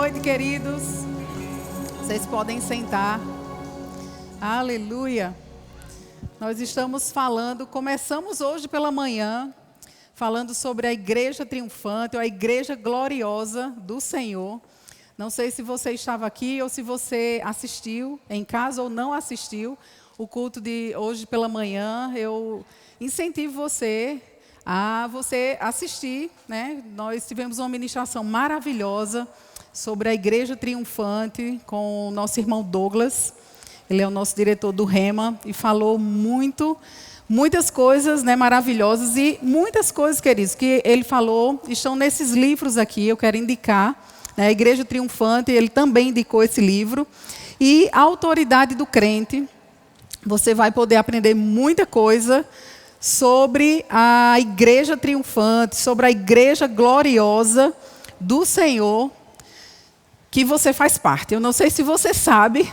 noite, queridos. Vocês podem sentar. Aleluia. Nós estamos começamos hoje pela manhã, falando sobre a igreja triunfante, ou a igreja gloriosa do Senhor. Não sei se você estava aqui ou se você assistiu em casa ou não assistiu o culto de hoje pela manhã. Eu incentivo você a assistir, né? Nós tivemos uma ministração maravilhosa sobre a igreja triunfante com o nosso irmão Douglas. Ele é o nosso diretor do Rema e falou muitas coisas, né, maravilhosas, e muitas coisas, queridos, que ele falou estão nesses livros aqui. Eu quero indicar, né, a Igreja Triunfante. Ele também indicou esse livro. E a autoridade do crente. Você vai poder aprender muita coisa sobre a igreja triunfante, sobre a igreja gloriosa do Senhor, que você faz parte. Eu não sei se você sabe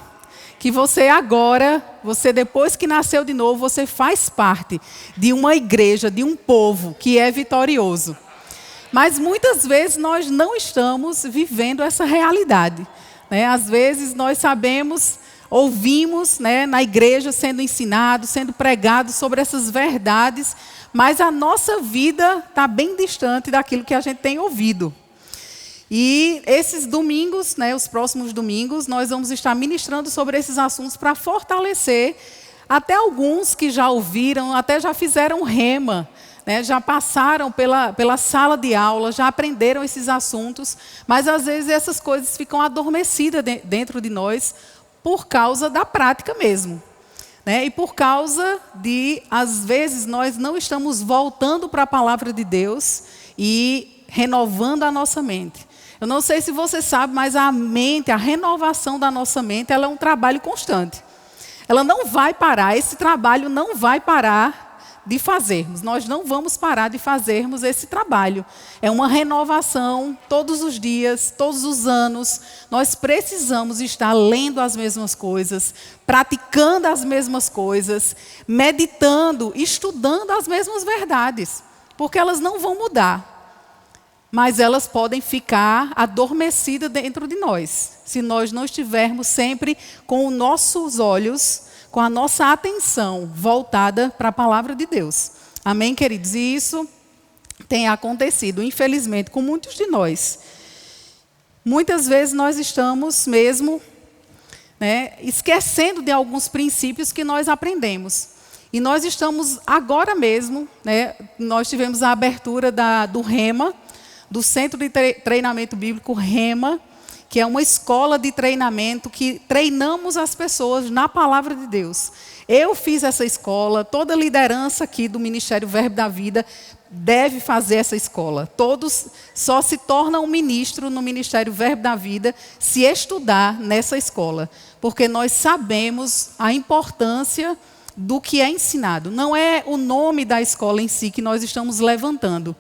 que você depois que nasceu de novo, você faz parte de uma igreja, de um povo que é vitorioso. Mas muitas vezes nós não estamos vivendo essa realidade, né? Às vezes nós ouvimos, né, na igreja sendo ensinado, sendo pregado sobre essas verdades, mas a nossa vida está bem distante daquilo que a gente tem ouvido. E esses domingos, né, os próximos domingos, nós vamos estar ministrando sobre esses assuntos para fortalecer até alguns que já ouviram, até já fizeram rema, né, já passaram pela sala de aula, já aprenderam esses assuntos, mas às vezes essas coisas ficam adormecidas dentro de nós por causa da prática mesmo, né? E por causa de, às vezes, nós não estamos voltando para a palavra de Deus e renovando a nossa mente. Eu não sei se você sabe, mas a renovação da nossa mente, ela é um trabalho constante. Ela não vai parar, esse trabalho não vai parar de fazermos. Nós não vamos parar de fazermos esse trabalho. É uma renovação todos os dias, todos os anos. Nós precisamos estar lendo as mesmas coisas, praticando as mesmas coisas, meditando, estudando as mesmas verdades, porque elas não vão mudar. Mas elas podem ficar adormecidas dentro de nós, se nós não estivermos sempre com os nossos olhos, com a nossa atenção voltada para a palavra de Deus. Amém, queridos? E isso tem acontecido, infelizmente, com muitos de nós. Muitas vezes nós estamos mesmo, né, esquecendo de alguns princípios que nós aprendemos. E nós estamos agora mesmo, né, nós tivemos a abertura do Rema, do Centro de Treinamento Bíblico Rema, que é uma escola de treinamento que treinamos as pessoas na palavra de Deus. Eu fiz essa escola, toda a liderança aqui do Ministério Verbo da Vida deve fazer essa escola. Todos só se tornam um ministro no Ministério Verbo da Vida se estudar nessa escola, porque nós sabemos a importância do que é ensinado. Não é o nome da escola em si que nós estamos levantando,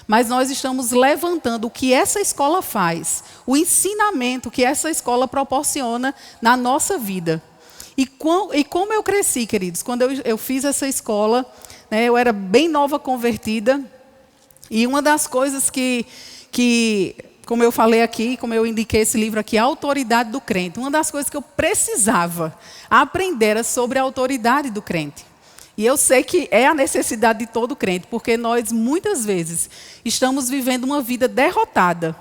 mas nós estamos levantando o que essa escola faz, o ensinamento que essa escola proporciona na nossa vida. E como eu cresci, queridos, quando eu fiz essa escola, né, eu era bem nova convertida, e uma das coisas que, como eu falei aqui, como eu indiquei esse livro aqui, a autoridade do crente, uma das coisas que eu precisava aprender era sobre a autoridade do crente. E eu sei que é a necessidade de todo crente, porque nós, muitas vezes, estamos vivendo uma vida derrotada.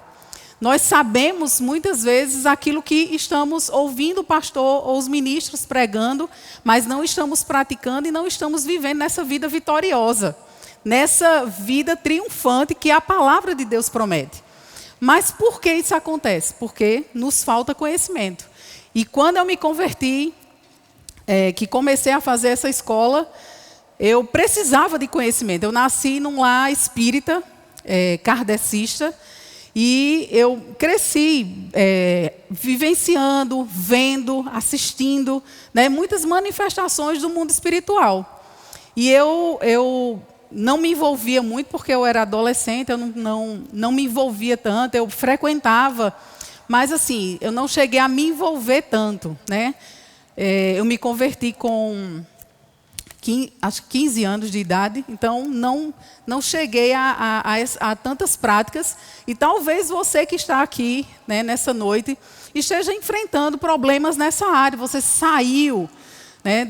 Nós sabemos, muitas vezes, aquilo que estamos ouvindo o pastor ou os ministros pregando, mas não estamos praticando e não estamos vivendo nessa vida vitoriosa, nessa vida triunfante que a palavra de Deus promete. Mas por que isso acontece? Porque nos falta conhecimento. E quando eu me converti, que comecei a fazer essa escola, eu precisava de conhecimento. Eu nasci num lar espírita, kardecista, e eu cresci vivenciando, vendo, assistindo, né, muitas manifestações do mundo espiritual. E eu não me envolvia muito, porque eu era adolescente, eu não me envolvia tanto, eu frequentava, mas assim, eu não cheguei a me envolver tanto, né? Eu me converti com acho que 15 anos de idade, então não cheguei a tantas práticas. E talvez você que está aqui, né, nessa noite esteja enfrentando problemas nessa área. Você saiu, né,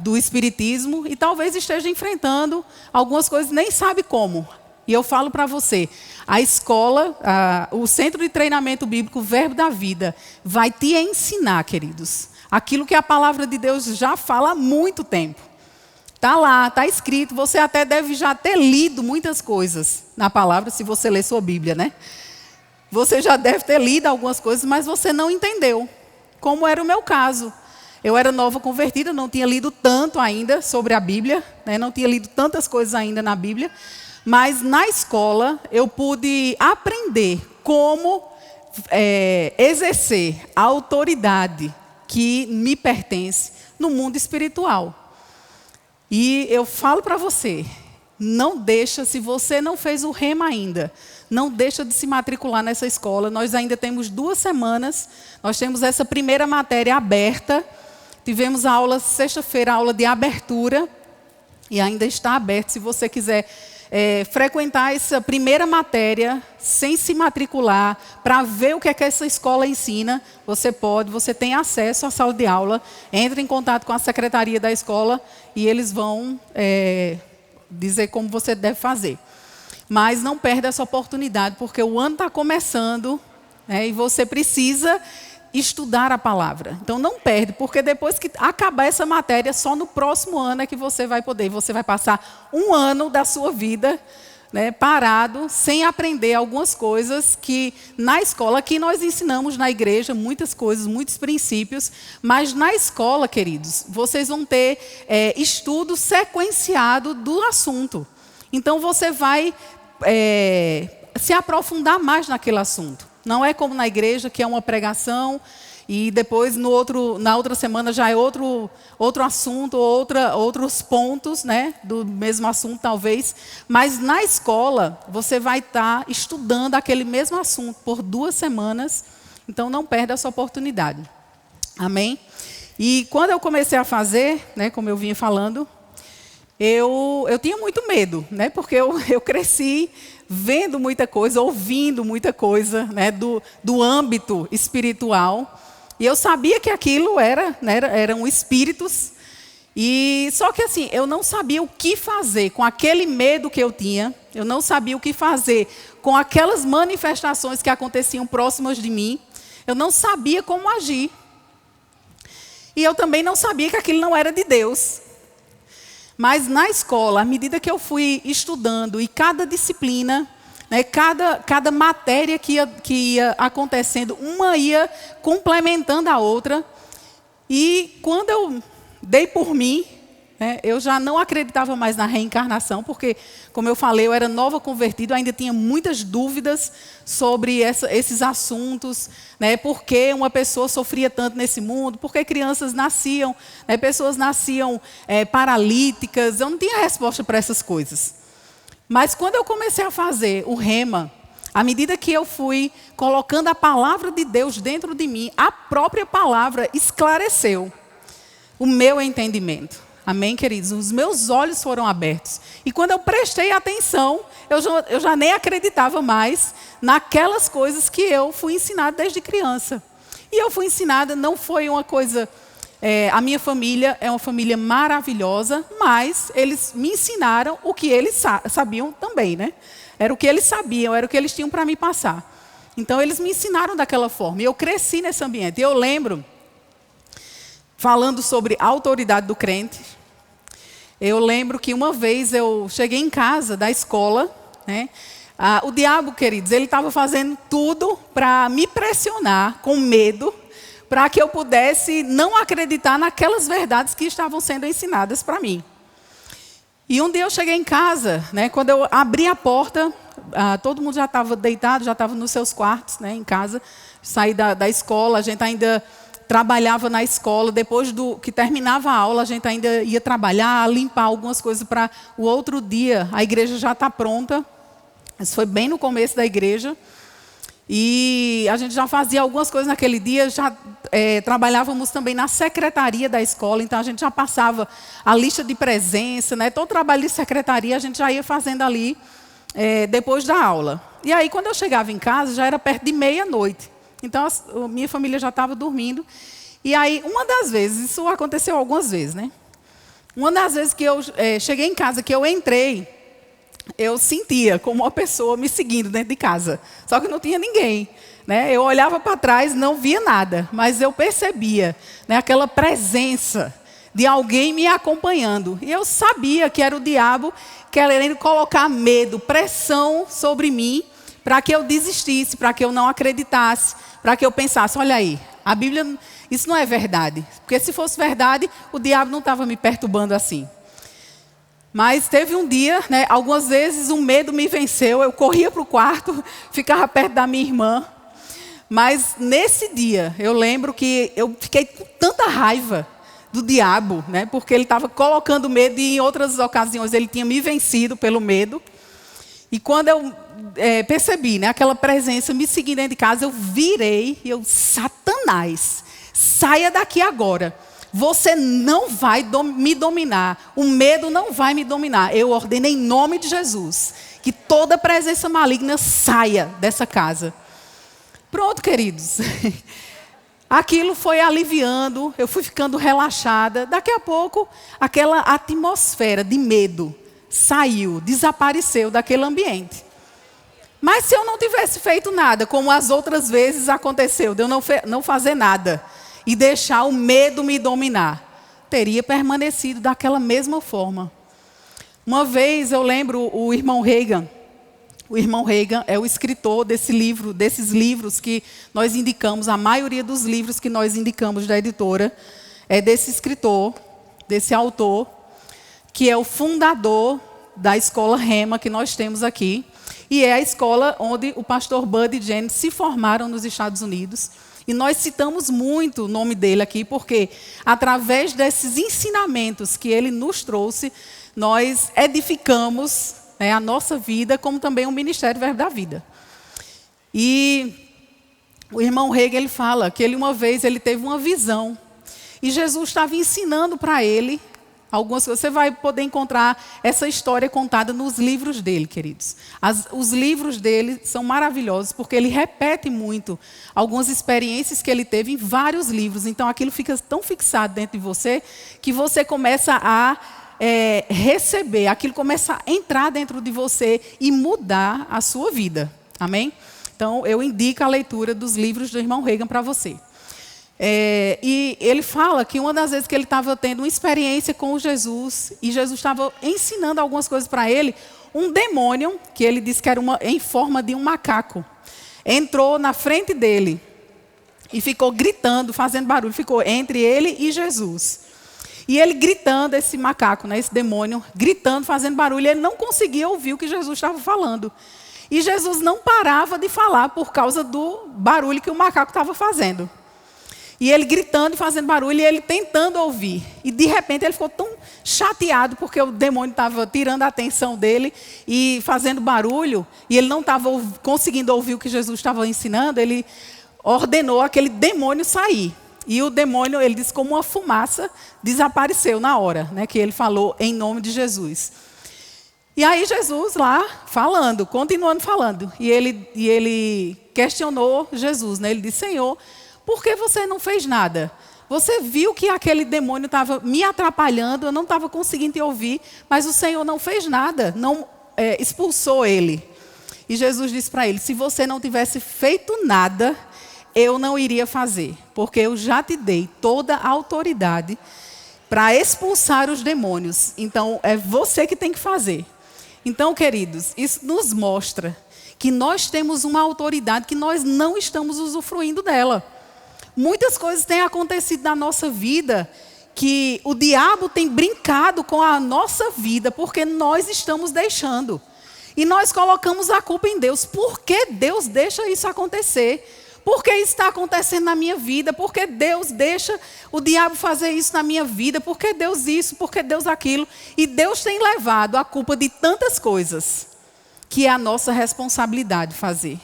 do espiritismo e talvez esteja enfrentando algumas coisas, nem sabe como. E eu falo para você, a escola, o Centro de Treinamento Bíblico Verbo da Vida, vai te ensinar, queridos, aquilo que a palavra de Deus já fala há muito tempo. Está lá, está escrito, você até deve já ter lido muitas coisas na palavra, se você ler sua Bíblia, né? Você já deve ter lido algumas coisas, mas você não entendeu, como era o meu caso. Eu era nova convertida, não tinha lido tanto ainda sobre a Bíblia, né? Não tinha lido tantas coisas ainda na Bíblia, mas na escola eu pude aprender como exercer a autoridade que me pertence no mundo espiritual. E eu falo para você, não deixa, se você não fez o rema ainda, não deixa de se matricular nessa escola. Nós ainda temos 2 semanas, nós temos essa primeira matéria aberta, tivemos a aula sexta-feira, a aula de abertura, e ainda está aberto, se você quiser frequentar essa primeira matéria sem se matricular, para ver o que é que essa escola ensina, você pode, você tem acesso à sala de aula, entre em contato com a secretaria da escola e eles vão dizer como você deve fazer. Mas não perda essa oportunidade, porque o ano está começando, né, e você precisa estudar a palavra. Então não perde, porque depois que acabar essa matéria, só no próximo ano é que você vai poder. Você vai passar 1 ano da sua vida, né, parado, sem aprender algumas coisas que na escola, aqui nós ensinamos na igreja, muitas coisas, muitos princípios, mas na escola, queridos, vocês vão ter estudo sequenciado do assunto. Então você vai se aprofundar mais naquele assunto. Não é como na igreja, que é uma pregação, e depois na outra semana já é outro assunto, outros pontos, né, do mesmo assunto talvez. Mas na escola, você vai estar estudando aquele mesmo assunto por 2 semanas, então não perda essa oportunidade. Amém? E quando eu comecei a fazer, né, como eu vinha falando, eu tinha muito medo, né, porque eu cresci vendo muita coisa, ouvindo muita coisa, né, do âmbito espiritual. E eu sabia que aquilo eram espíritos. E só que assim, eu não sabia o que fazer com aquele medo que eu tinha. Eu não sabia o que fazer com aquelas manifestações que aconteciam próximas de mim. Eu não sabia como agir. E eu também não sabia que aquilo não era de Deus. Mas na escola, à medida que eu fui estudando, e cada disciplina, né, cada matéria que ia acontecendo, uma ia complementando a outra. E quando eu dei por mim, né, eu já não acreditava mais na reencarnação, porque, como eu falei, eu era nova convertida, ainda tinha muitas dúvidas sobre esses assuntos, né, por que uma pessoa sofria tanto nesse mundo, por que crianças nasciam, né, pessoas nasciam paralíticas. Eu não tinha resposta para essas coisas. Mas quando eu comecei a fazer o rema, à medida que eu fui colocando a palavra de Deus dentro de mim, a própria palavra esclareceu o meu entendimento. Amém, queridos? Os meus olhos foram abertos. E quando eu prestei atenção, eu já nem acreditava mais naquelas coisas que eu fui ensinada desde criança. E eu fui ensinada, não foi uma coisa... a minha família é uma família maravilhosa, mas eles me ensinaram o que eles sabiam também, né? Era o que eles sabiam, era o que eles tinham para me passar. Então, eles me ensinaram daquela forma. E eu cresci nesse ambiente. E eu lembro, falando sobre a autoridade do crente, eu lembro que uma vez eu cheguei em casa da escola, né? O diabo, queridos, ele estava fazendo tudo para me pressionar com medo, para que eu pudesse não acreditar naquelas verdades que estavam sendo ensinadas para mim. E um dia eu cheguei em casa, né, quando eu abri a porta, todo mundo já estava deitado, já estava nos seus quartos, né, em casa. Saí da escola, a gente ainda trabalhava na escola. Depois que terminava a aula, a gente ainda ia trabalhar, limpar algumas coisas para o outro dia. A igreja já está pronta. Isso foi bem no começo da igreja. E a gente já fazia algumas coisas naquele dia, já trabalhávamos também na secretaria da escola, então a gente já passava a lista de presença, né? Todo trabalho de secretaria a gente já ia fazendo ali depois da aula. E aí, quando eu chegava em casa, já era perto de meia-noite. Então, a minha família já estava dormindo. E aí, uma das vezes, isso aconteceu algumas vezes, né? Uma das vezes que eu cheguei em casa, que eu entrei, eu sentia como uma pessoa me seguindo dentro de casa. Só que não tinha ninguém, né? Eu olhava para trás, não via nada, mas eu percebia, né, aquela presença de alguém me acompanhando. E eu sabia que era o diabo querendo colocar medo, pressão sobre mim, para que eu desistisse, para que eu não acreditasse, para que eu pensasse, olha aí, a Bíblia, isso não é verdade. Porque se fosse verdade, o diabo não estava me perturbando assim. Mas teve um dia, né, algumas vezes o medo me venceu, eu corria para o quarto, ficava perto da minha irmã. Mas nesse dia, eu lembro que eu fiquei com tanta raiva do diabo, né, porque ele estava colocando medo e em outras ocasiões ele tinha me vencido pelo medo. E quando eu percebi, né, aquela presença me seguindo dentro de casa, eu virei e eu, Satanás, saia daqui agora. Você não vai me dominar. O medo não vai me dominar. Eu ordeno em nome de Jesus que toda presença maligna saia dessa casa. Pronto, queridos. Aquilo foi aliviando, eu fui ficando relaxada. Daqui a pouco, aquela atmosfera de medo saiu, desapareceu daquele ambiente. Mas se eu não tivesse feito nada, como as outras vezes aconteceu, de eu não fazer nada e deixar o medo me dominar, teria permanecido daquela mesma forma. Uma vez eu lembro o irmão Reagan. O irmão Reagan é o escritor desses livros que nós indicamos, a maioria dos livros que nós indicamos da editora, é desse escritor, desse autor, que é o fundador da escola Rema que nós temos aqui. E é a escola onde o pastor Bud e Jenny se formaram nos Estados Unidos. E nós citamos muito o nome dele aqui, porque através desses ensinamentos que ele nos trouxe, nós edificamos, né, a nossa vida, como também o Ministério Verbo da Vida. E o irmão Reagan, ele fala que uma vez ele teve uma visão. E Jesus estava ensinando para ele algumas coisas. Você vai poder encontrar essa história contada nos livros dele, queridos. Os livros dele são maravilhosos, porque ele repete muito algumas experiências que ele teve em vários livros. Então, aquilo fica tão fixado dentro de você, que você começa a receber, aquilo começa a entrar dentro de você e mudar a sua vida. Amém? Então, eu indico a leitura dos livros do irmão Reagan para você. E ele fala que uma das vezes que ele estava tendo uma experiência com Jesus, e Jesus estava ensinando algumas coisas para ele, um demônio, que ele disse que era em forma de um macaco, entrou na frente dele e ficou gritando, fazendo barulho, ficou entre ele e Jesus. E ele gritando, esse macaco, né, esse demônio, gritando, fazendo barulho, ele não conseguia ouvir o que Jesus estava falando. E Jesus não parava de falar por causa do barulho que o macaco estava fazendo. E ele gritando e fazendo barulho, e ele tentando ouvir. E de repente ele ficou tão chateado, porque o demônio estava tirando a atenção dele e fazendo barulho, e ele não estava conseguindo ouvir o que Jesus estava ensinando, ele ordenou aquele demônio sair. E o demônio, ele disse, como uma fumaça, desapareceu na hora, né, que ele falou em nome de Jesus. E aí Jesus lá, falando, continuando falando. E ele questionou Jesus, né? Ele disse, Senhor, por que você não fez nada? Você viu que aquele demônio estava me atrapalhando, eu não estava conseguindo te ouvir, mas o Senhor não fez nada, não expulsou ele. E Jesus disse para ele, se você não tivesse feito nada, eu não iria fazer, porque eu já te dei toda a autoridade para expulsar os demônios. Então, é você que tem que fazer. Então, queridos, isso nos mostra que nós temos uma autoridade que nós não estamos usufruindo dela. Muitas coisas têm acontecido na nossa vida que o diabo tem brincado com a nossa vida porque nós estamos deixando. E nós colocamos a culpa em Deus. Por que Deus deixa isso acontecer? Por que isso está acontecendo na minha vida? Por que Deus deixa o diabo fazer isso na minha vida? Por que Deus isso? Por que Deus aquilo? E Deus tem levado a culpa de tantas coisas que é a nossa responsabilidade fazer.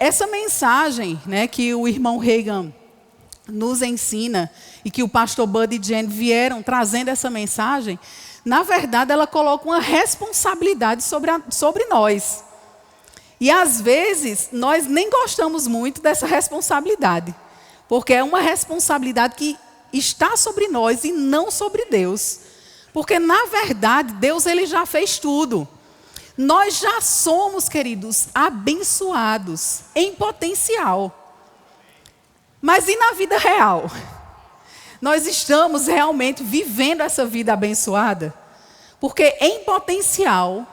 Essa mensagem, né, que o irmão Reagan nos ensina, e que o pastor Bud e Jen vieram trazendo essa mensagem, na verdade ela coloca uma responsabilidade sobre nós. E às vezes nós nem gostamos muito dessa responsabilidade, porque é uma responsabilidade que está sobre nós e não sobre Deus. Porque na verdade Deus ele já fez tudo. Nós já somos, queridos, abençoados em potencial. Mas e na vida real? Nós estamos realmente vivendo essa vida abençoada? Porque em potencial,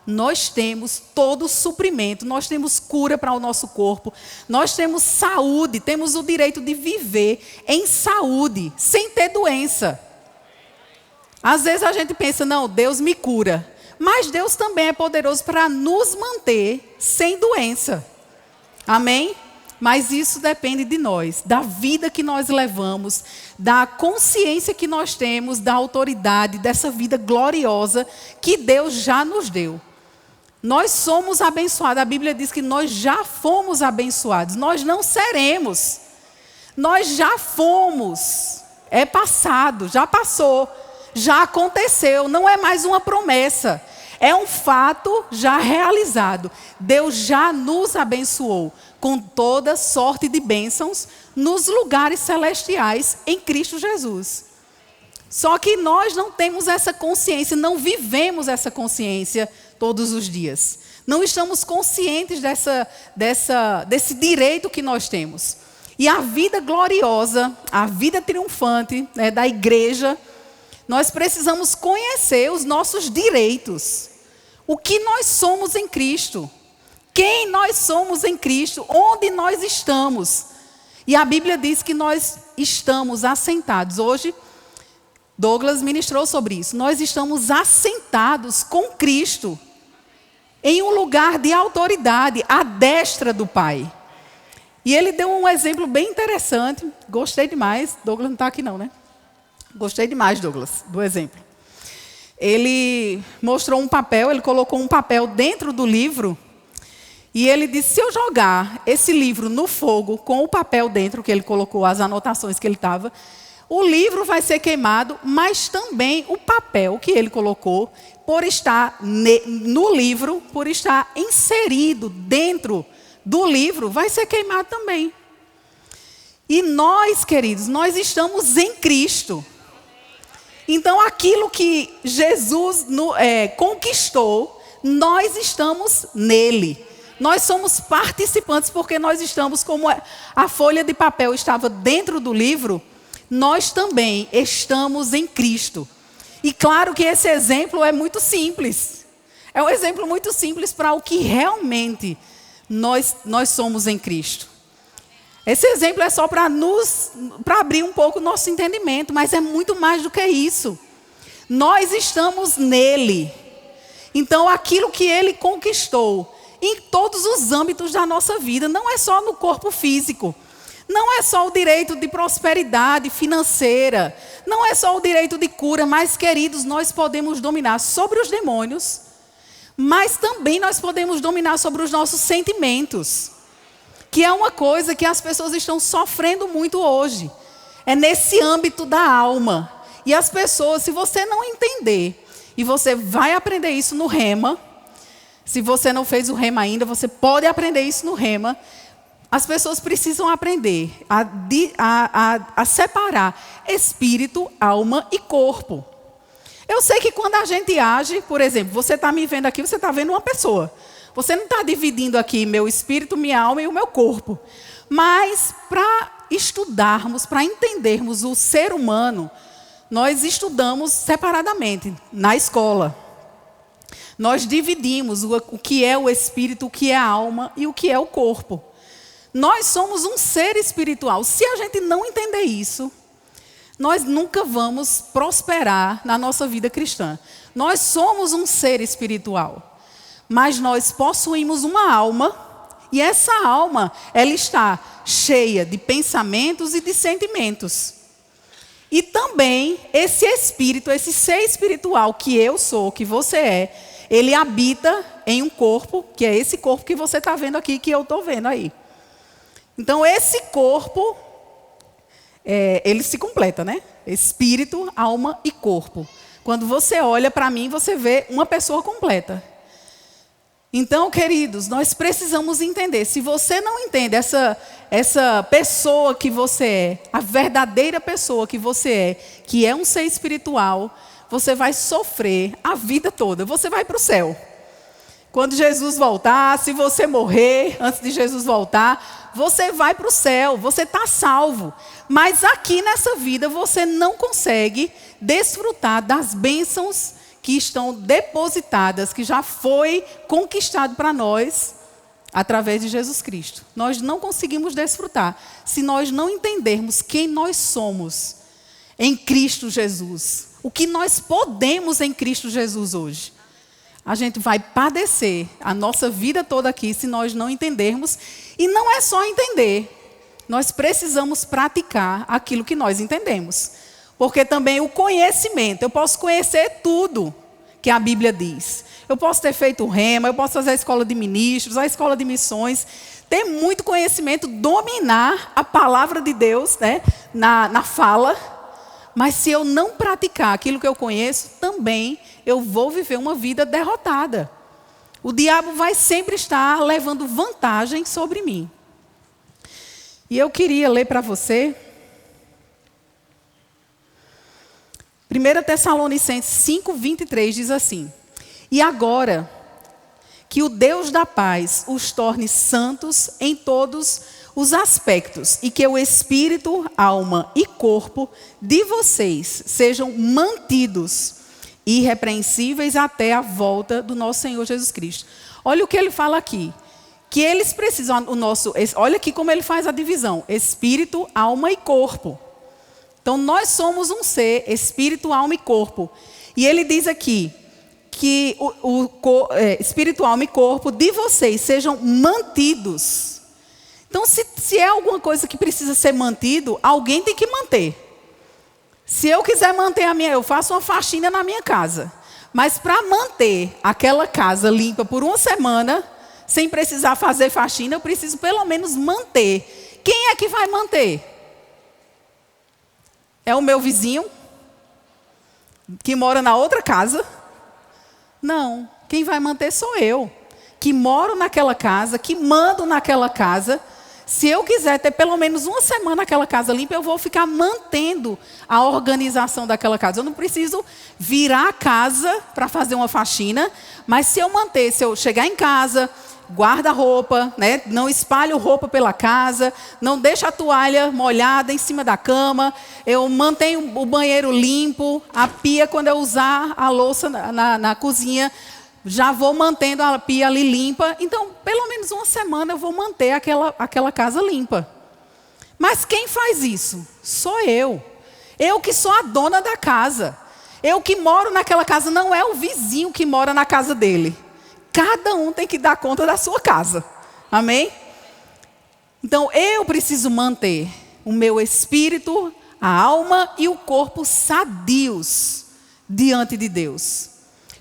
nós temos todo o suprimento, nós temos cura para o nosso corpo, nós temos saúde, temos o direito de viver em saúde, sem ter doença. Às vezes a gente pensa, não, Deus me cura. Mas Deus também é poderoso para nos manter sem doença. Amém? Mas isso depende de nós, da vida que nós levamos, da consciência que nós temos, da autoridade, dessa vida gloriosa que Deus já nos deu. Nós somos abençoados. A Bíblia diz que nós já fomos abençoados. Nós não seremos. Nós já fomos. É passado, já passou, já aconteceu. Não é mais uma promessa. É um fato já realizado. Deus já nos abençoou com toda sorte de bênçãos nos lugares celestiais em Cristo Jesus. Só que nós não temos essa consciência, não vivemos essa consciência todos os dias. Não estamos conscientes desse direito que nós temos. E a vida gloriosa, a vida triunfante, né, da igreja, nós precisamos conhecer os nossos direitos. O que nós somos em Cristo. Quem nós somos em Cristo. Onde nós estamos. E a Bíblia diz que nós estamos assentados. Hoje, Douglas ministrou sobre isso. Nós estamos assentados com Cristo. Em um lugar de autoridade, à destra do Pai. E ele deu um exemplo bem interessante. Gostei demais. Douglas não está aqui não, né? Gostei demais, Douglas, do exemplo. Ele mostrou um papel, ele colocou um papel dentro do livro. E ele disse, se eu jogar esse livro no fogo, com o papel dentro, que ele colocou, as anotações que ele estava, o livro vai ser queimado, mas também o papel que ele colocou, por estar no livro, por estar inserido dentro do livro, vai ser queimado também. E nós, queridos, nós estamos em Cristo. Então, aquilo que Jesus conquistou, nós estamos nele. Nós somos participantes, porque nós estamos, como a folha de papel estava dentro do livro, nós também estamos em Cristo. E claro que esse exemplo é muito simples. É um exemplo muito simples para o que realmente nós somos em Cristo. Esse exemplo é só para abrir um pouco o nosso entendimento, mas é muito mais do que isso. Nós estamos nele. Então, aquilo que ele conquistou, em todos os âmbitos da nossa vida, não é só no corpo físico. Não é só o direito de prosperidade financeira, não é só o direito de cura, mas, queridos, nós podemos dominar sobre os demônios, mas também nós podemos dominar sobre os nossos sentimentos, que é uma coisa que as pessoas estão sofrendo muito hoje. É nesse âmbito da alma. E as pessoas, se você não entender, e você vai aprender isso no Rema, se você não fez o Rema ainda, você pode aprender isso no Rema. As pessoas precisam aprender a separar espírito, alma e corpo. Eu sei que quando a gente age, por exemplo, você está me vendo aqui, você está vendo uma pessoa. Você não está dividindo aqui meu espírito, minha alma e o meu corpo. Mas para estudarmos, para entendermos o ser humano, nós estudamos separadamente na escola. Nós dividimos o que é o espírito, o que é a alma e o que é o corpo. Nós somos um ser espiritual. Se a gente não entender isso, nós nunca vamos prosperar na nossa vida cristã. Nós somos um ser espiritual, mas nós possuímos uma alma, e essa alma, ela está cheia de pensamentos e de sentimentos. E também esse espírito, esse ser espiritual que eu sou, que você é, ele habita em um corpo, que é esse corpo que você está vendo aqui, que eu estou vendo aí. Então, esse corpo, ele se completa, né? Espírito, alma e corpo. Quando você olha para mim, você vê uma pessoa completa. Então, queridos, nós precisamos entender. Se você não entende essa pessoa que você é, a verdadeira pessoa que você é, que é um ser espiritual, você vai sofrer a vida toda. Você vai para o céu. Quando Jesus voltar, se você morrer antes de Jesus voltar, você vai para o céu, você está salvo. Mas aqui nessa vida você não consegue desfrutar das bênçãos que estão depositadas, que já foi conquistado para nós através de Jesus Cristo. Nós não conseguimos desfrutar se nós não entendermos quem nós somos em Cristo Jesus. O que nós podemos em Cristo Jesus hoje. A gente vai padecer a nossa vida toda aqui se nós não entendermos. E não é só entender. Nós precisamos praticar aquilo que nós entendemos. Porque também o conhecimento, eu posso conhecer tudo que a Bíblia diz. Eu posso ter feito o rema, eu posso fazer a escola de ministros, a escola de missões, ter muito conhecimento, dominar a palavra de Deus, né, na fala. Mas se eu não praticar aquilo que eu conheço, também eu vou viver uma vida derrotada. O diabo vai sempre estar levando vantagem sobre mim. E eu queria ler para você 1 Tessalonicenses 5:23 diz assim: E agora, que o Deus da paz os torne santos em todos os aspectos, e que o espírito, alma e corpo de vocês sejam mantidos irrepreensíveis até a volta do nosso Senhor Jesus Cristo. Olha o que ele fala aqui. Que eles precisam, olha aqui como ele faz a divisão: espírito, alma e corpo. Então, nós somos um ser, espírito, alma e corpo. E ele diz aqui que espírito, alma e corpo de vocês sejam mantidos. Então, se é alguma coisa que precisa ser mantido, alguém tem que manter. Se eu quiser manter eu faço uma faxina na minha casa. Mas para manter aquela casa limpa por uma semana, sem precisar fazer faxina, eu preciso pelo menos manter. Quem é que vai manter? É o meu vizinho, que mora na outra casa? Não, quem vai manter sou eu, que moro naquela casa, que mando naquela casa. Se eu quiser ter pelo menos uma semana aquela casa limpa, eu vou ficar mantendo a organização daquela casa. Eu não preciso virar a casa para fazer uma faxina, mas se eu chegar em casa, guarda-roupa, né? Não espalho roupa pela casa, não deixo a toalha molhada em cima da cama, eu mantenho o banheiro limpo, a pia, quando eu usar a louça na cozinha, já vou mantendo a pia ali limpa. Então, pelo menos uma semana eu vou manter aquela casa limpa. Mas quem faz isso? Sou eu. Eu que sou a dona da casa. Eu que moro naquela casa, não é o vizinho que mora na casa dele. Cada um tem que dar conta da sua casa. Amém? Então, eu preciso manter o meu espírito, a alma e o corpo sadios diante de Deus.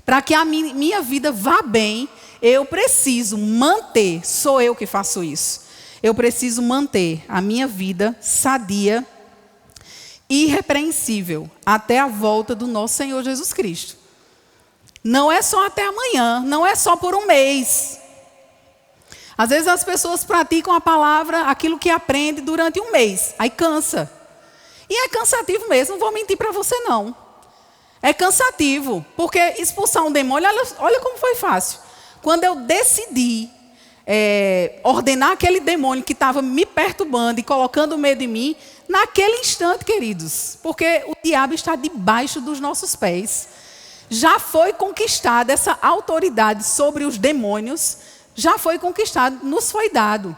Para que a minha vida vá bem, eu preciso manter, sou eu que faço isso. Eu preciso manter a minha vida sadia, irrepreensível, até a volta do nosso Senhor Jesus Cristo. Não é só até amanhã, não é só por um mês. Às vezes as pessoas praticam a palavra, aquilo que aprende durante um mês, aí cansa. E é cansativo mesmo, não vou mentir para você não. É cansativo, porque expulsar um demônio, olha como foi fácil. Quando eu decidi ordenar aquele demônio que estava me perturbando e colocando medo em mim, naquele instante, queridos, porque o diabo está debaixo dos nossos pés. Já foi conquistada essa autoridade sobre os demônios, já foi conquistado, nos foi dado.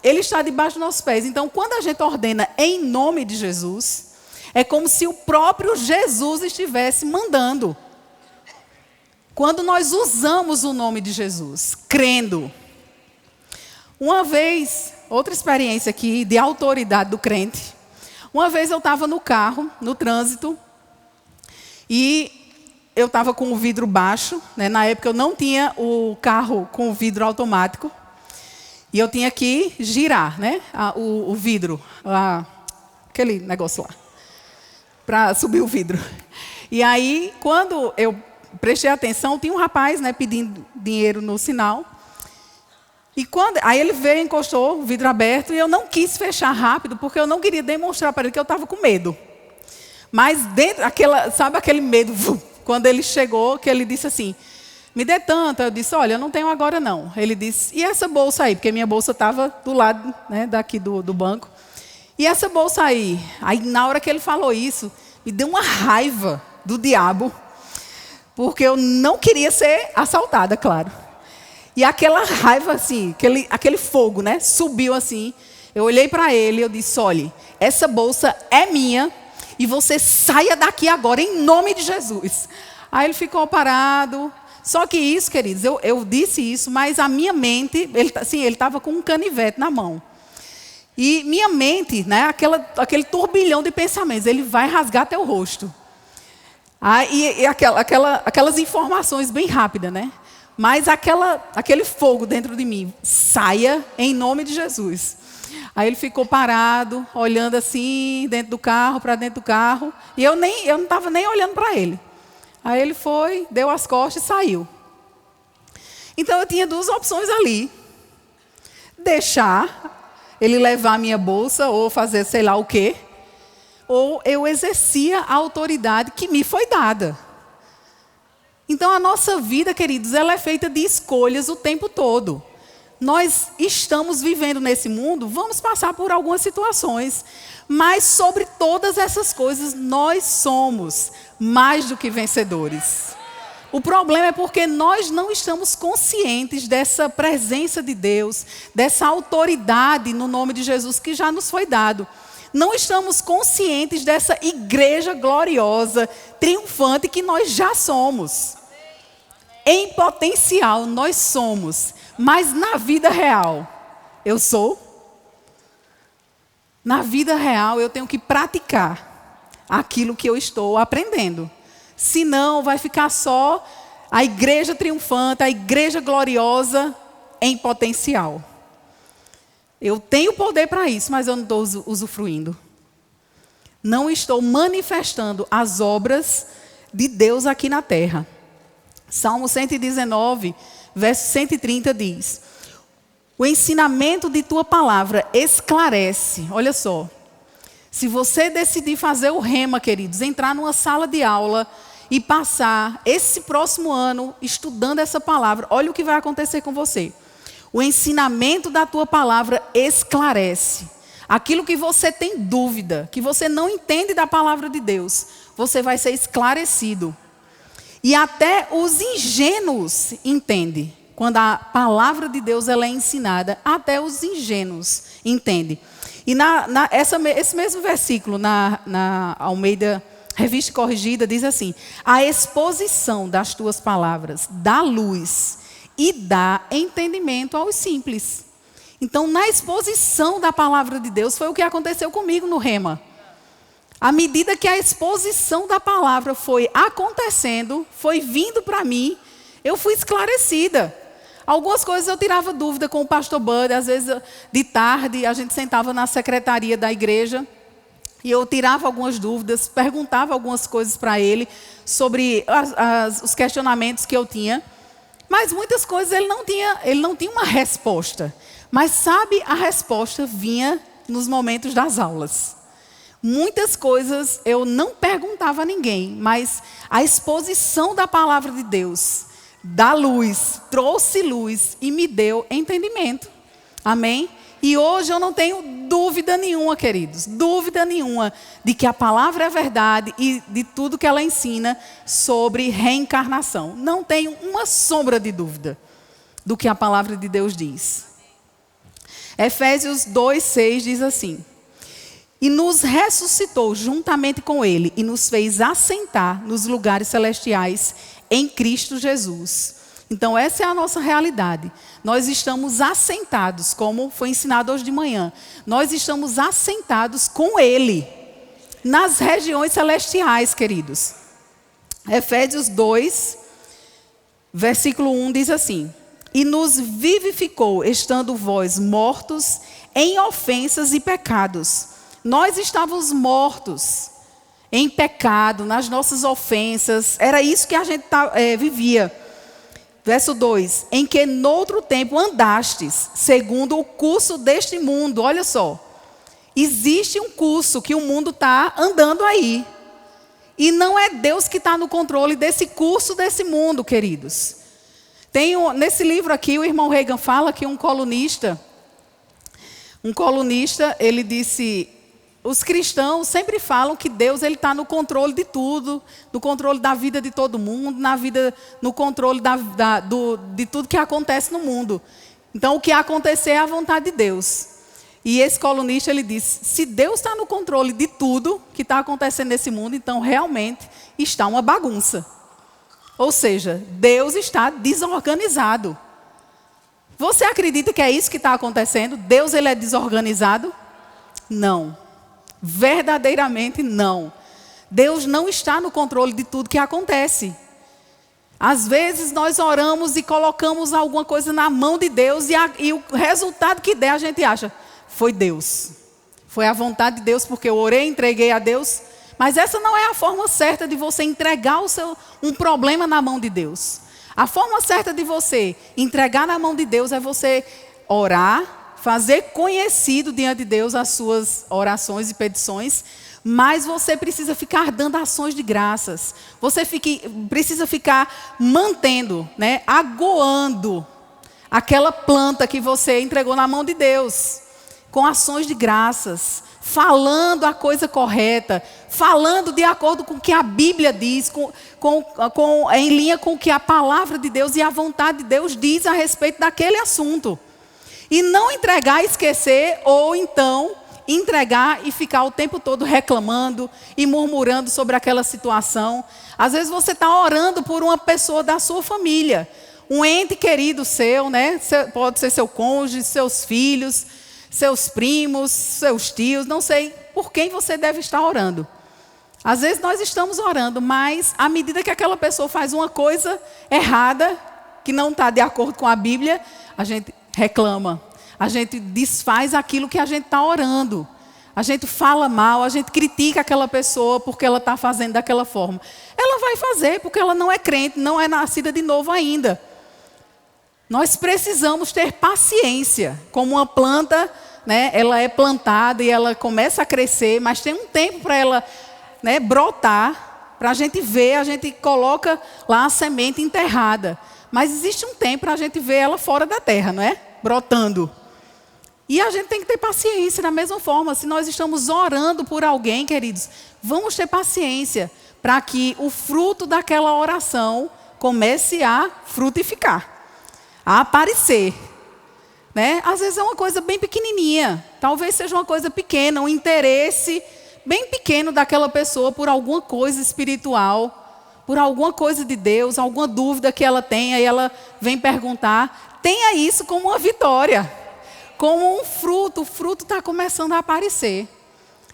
Ele está debaixo dos nossos pés. Então, quando a gente ordena em nome de Jesus, é como se o próprio Jesus estivesse mandando. Quando nós usamos o nome de Jesus, crendo. Uma vez, outra experiência aqui de autoridade do crente. Uma vez eu estava no carro, no trânsito, e eu estava com o vidro baixo, né? Na época eu não tinha o carro com o vidro automático. E eu tinha que girar, né? O vidro, aquele negócio lá, para subir o vidro. E aí, quando eu prestei atenção, tinha um rapaz, né, pedindo dinheiro no sinal. Aí ele veio, encostou o vidro aberto, e eu não quis fechar rápido, porque eu não queria demonstrar para ele que eu estava com medo. Mas dentro, sabe aquele medo, quando ele chegou, que ele disse assim, me dê tanto. Eu disse, olha, eu não tenho agora não. Ele disse, e essa bolsa aí? Porque minha bolsa estava do lado, né, daqui do banco. E essa bolsa aí? Aí na hora que ele falou isso, me deu uma raiva do diabo, porque eu não queria ser assaltada, claro. E aquela raiva, assim, aquele fogo, né, subiu assim. Eu olhei para ele e eu disse, olha, essa bolsa é minha e você saia daqui agora, em nome de Jesus. Aí ele ficou parado. Só que isso, queridos, eu disse isso, mas a minha mente, ele estava com um canivete na mão. E minha mente, né, aquele turbilhão de pensamentos, ele vai rasgar teu rosto. E aquelas informações bem rápidas, né? Mas aquele fogo dentro de mim, saia em nome de Jesus. Aí ele ficou parado, olhando assim, para dentro do carro. E eu não estava nem olhando para ele. Aí ele foi, deu as costas e saiu. Então eu tinha duas opções ali. Deixar ele levar a minha bolsa ou fazer sei lá o quê. Ou eu exercia a autoridade que me foi dada. Então a nossa vida, queridos, ela é feita de escolhas o tempo todo. Nós estamos vivendo nesse mundo, vamos passar por algumas situações. Mas sobre todas essas coisas, nós somos mais do que vencedores. O problema é porque nós não estamos conscientes dessa presença de Deus, dessa autoridade no nome de Jesus que já nos foi dado. Não estamos conscientes dessa igreja gloriosa, triunfante que nós já somos. Em potencial, nós somos. Mas na vida real, eu sou? Na vida real, eu tenho que praticar aquilo que eu estou aprendendo. Senão, vai ficar só a igreja triunfante, a igreja gloriosa em potencial. Eu tenho poder para isso, mas eu não estou usufruindo. Não estou manifestando as obras de Deus aqui na terra. Salmo 119, verso 130 diz: o ensinamento de tua palavra esclarece. Olha só, se você decidir fazer o rema, queridos, entrar numa sala de aula e passar esse próximo ano estudando essa palavra, olha o que vai acontecer com você. O ensinamento da tua palavra esclarece. Aquilo que você tem dúvida, que você não entende da palavra de Deus, você vai ser esclarecido. E até os ingênuos entendem. Quando a palavra de Deus ela é ensinada, até os ingênuos entendem. E esse mesmo versículo, na Almeida Revista Corrigida, diz assim: a exposição das tuas palavras dá luz e dá entendimento aos simples. Então, na exposição da palavra de Deus, foi o que aconteceu comigo no Rema. À medida que a exposição da palavra foi acontecendo, foi vindo para mim, eu fui esclarecida. Algumas coisas eu tirava dúvida com o pastor Bud, às vezes de tarde a gente sentava na secretaria da igreja e eu tirava algumas dúvidas, perguntava algumas coisas para ele sobre os questionamentos que eu tinha. Mas muitas coisas ele não tinha uma resposta. Mas sabe, a resposta vinha nos momentos das aulas. Muitas coisas eu não perguntava a ninguém, mas a exposição da palavra de Deus, da luz, trouxe luz e me deu entendimento. Amém? E hoje eu não tenho dúvida nenhuma, queridos, dúvida nenhuma de que a palavra é verdade e de tudo que ela ensina sobre reencarnação. Não tenho uma sombra de dúvida do que a palavra de Deus diz. Efésios 2:6 diz assim: e nos ressuscitou juntamente com Ele e nos fez assentar nos lugares celestiais em Cristo Jesus. Então essa é a nossa realidade. Nós estamos assentados, como foi ensinado hoje de manhã. Nós estamos assentados com Ele nas regiões celestiais, queridos. Efésios 2, versículo 1 diz assim: e nos vivificou, estando vós mortos em ofensas e pecados, Nós estávamos mortos em pecado, nas nossas ofensas. Era isso que a gente vivia. Verso 2. Em que noutro tempo andastes, segundo o curso deste mundo. Olha só. Existe um curso que o mundo está andando aí. E não é Deus que está no controle desse curso desse mundo, queridos. Nesse livro aqui, o irmão Reagan fala que um colunista, ele disse, os cristãos sempre falam que Deus está no controle de tudo, no controle da vida de todo mundo, no controle de tudo que acontece no mundo. Então, o que acontecer é a vontade de Deus. E esse colunista, ele disse, se Deus está no controle de tudo que está acontecendo nesse mundo, então realmente está uma bagunça. Ou seja, Deus está desorganizado. Você acredita que é isso que está acontecendo? Deus, ele é desorganizado? Não. Verdadeiramente não. Deus não está no controle de tudo que acontece. Às vezes nós oramos e colocamos alguma coisa na mão de Deus e o resultado que der a gente acha, foi Deus. Foi a vontade de Deus porque eu orei, entreguei a Deus. Mas essa não é a forma certa de você entregar um problema na mão de Deus. A forma certa de você entregar na mão de Deus é você orar, fazer conhecido diante de Deus as suas orações e petições, mas você precisa ficar dando ações de graças. Você precisa ficar mantendo, aguando aquela planta que você entregou na mão de Deus, com ações de graças. Falando a coisa correta, falando de acordo com o que a Bíblia diz, em linha com o que a palavra de Deus e a vontade de Deus diz a respeito daquele assunto. E não entregar e esquecer, ou então entregar e ficar o tempo todo reclamando e murmurando sobre aquela situação. Às vezes você está orando por uma pessoa da sua família, um ente querido seu, pode ser seu cônjuge, seus filhos, seus primos, seus tios, não sei por quem você deve estar orando. Às vezes nós estamos orando, mas à medida que aquela pessoa faz uma coisa errada, que não está de acordo com a Bíblia, a gente reclama, a gente desfaz aquilo que a gente está orando. A gente fala mal, a gente critica aquela pessoa porque ela está fazendo daquela forma. Ela vai fazer porque ela não é crente, não é nascida de novo ainda. Nós precisamos ter paciência, como uma planta, ela é plantada e ela começa a crescer, mas tem um tempo para ela brotar, para a gente ver, a gente coloca lá a semente enterrada. Mas existe um tempo para a gente ver ela fora da terra, brotando. E a gente tem que ter paciência, da mesma forma, se nós estamos orando por alguém, queridos, vamos ter paciência para que o fruto daquela oração comece a frutificar. A aparecer, Às vezes é uma coisa bem pequenininha, talvez seja uma coisa pequena, um interesse bem pequeno daquela pessoa por alguma coisa espiritual, por alguma coisa de Deus, alguma dúvida que ela tenha e ela vem perguntar. Tenha isso como uma vitória, como um fruto. O fruto está começando a aparecer.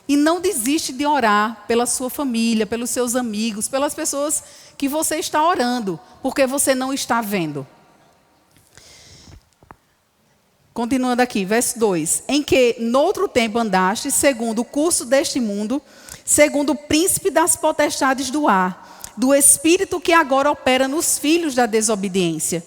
E não desiste de orar pela sua família, pelos seus amigos, pelas pessoas que você está orando, porque você não está vendo. Continuando aqui, verso 2. Em que, noutro tempo andaste, segundo o curso deste mundo, segundo o príncipe das potestades do ar, do espírito que agora opera nos filhos da desobediência,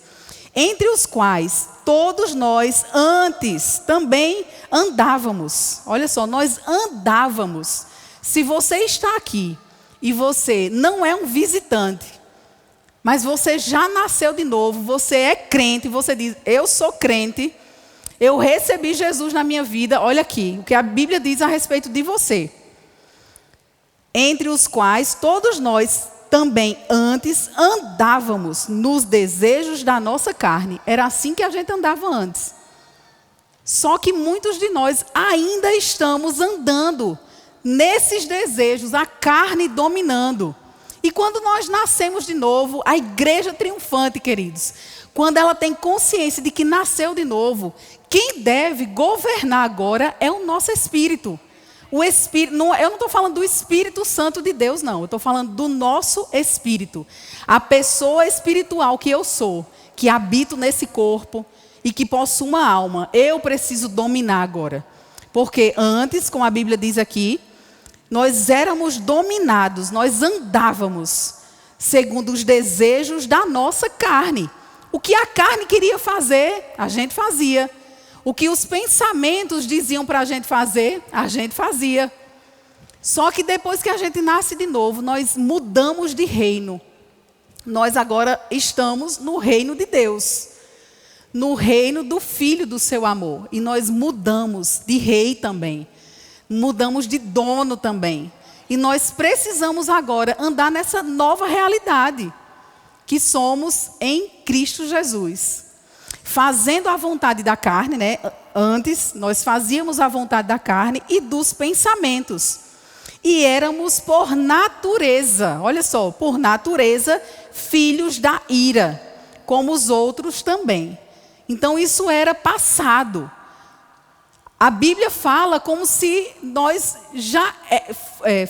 entre os quais todos nós antes também andávamos. Olha só, nós andávamos. Se você está aqui e você não é um visitante, mas você já nasceu de novo, você é crente, você diz, eu sou crente, eu recebi Jesus na minha vida. Olha aqui, o que a Bíblia diz a respeito de você. Entre os quais todos nós também antes andávamos nos desejos da nossa carne. Era assim que a gente andava antes. Só que muitos de nós ainda estamos andando nesses desejos, a carne dominando. E quando nós nascemos de novo, a igreja triunfante, queridos, quando ela tem consciência de que nasceu de novo, quem deve governar agora é o nosso espírito. O espírito, eu não estou falando do Espírito Santo de Deus, não. Eu estou falando do nosso espírito. A pessoa espiritual que eu sou, que habito nesse corpo e que possuo uma alma. Eu preciso dominar agora. Porque antes, como a Bíblia diz aqui, nós éramos dominados, nós andávamos segundo os desejos da nossa carne. O que a carne queria fazer, a gente fazia. O que os pensamentos diziam para a gente fazia. Só que depois que a gente nasce de novo, nós mudamos de reino. Nós agora estamos no reino de Deus, no reino do Filho do seu amor. E nós mudamos de rei também, mudamos de dono também. E nós precisamos agora andar nessa nova realidade, que somos em Cristo Jesus. Fazendo a vontade da carne, né? Antes, nós fazíamos a vontade da carne e dos pensamentos. E éramos por natureza, olha só, por natureza, filhos da ira, como os outros também. Então isso era passado. A Bíblia fala como se nós já